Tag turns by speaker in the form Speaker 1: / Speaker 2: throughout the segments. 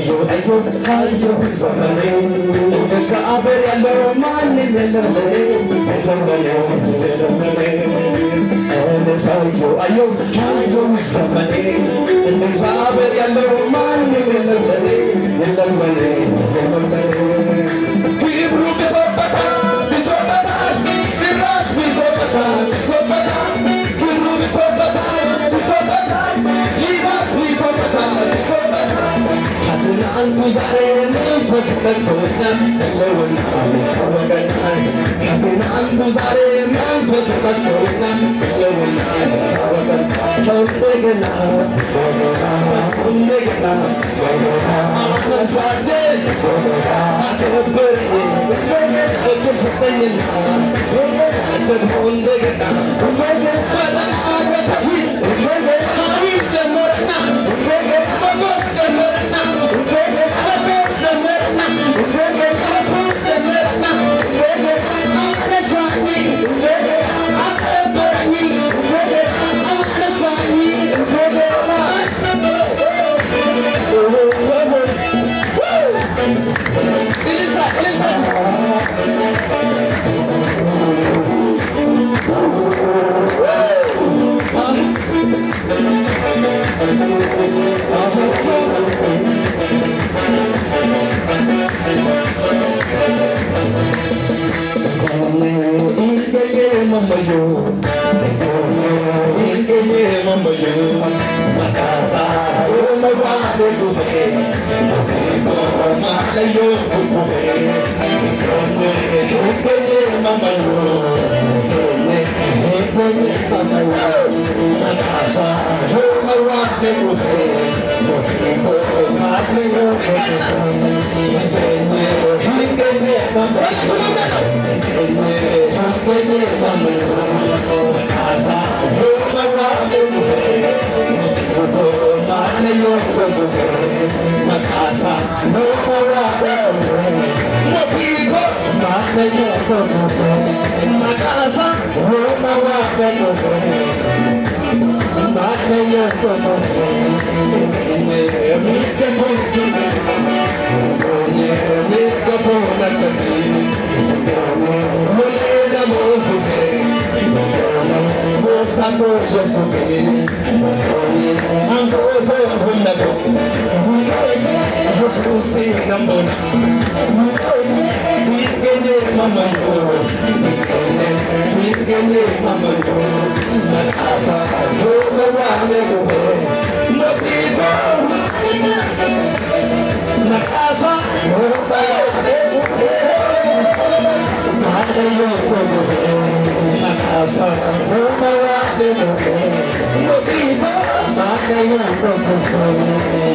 Speaker 1: ayo samane sa aber yallo man mello ayo samane sa aber yallo man mello Kibru bisopata tiras bisopata Kibru bisopata tiras bisopata Hatuna al-muzare منفس للفوتنا اللون وقتنا Hatuna al-muzare منفس للفوتنا اللون وقتنا كندقنا أنا صادق أكبرني أكبر سبينا تدمون دقنا بدنا أكبر هاي سمرنا بقص سمرنا سبب سمرنا رسول سمرنا أنا صادق أكبرني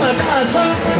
Speaker 1: أنا صادق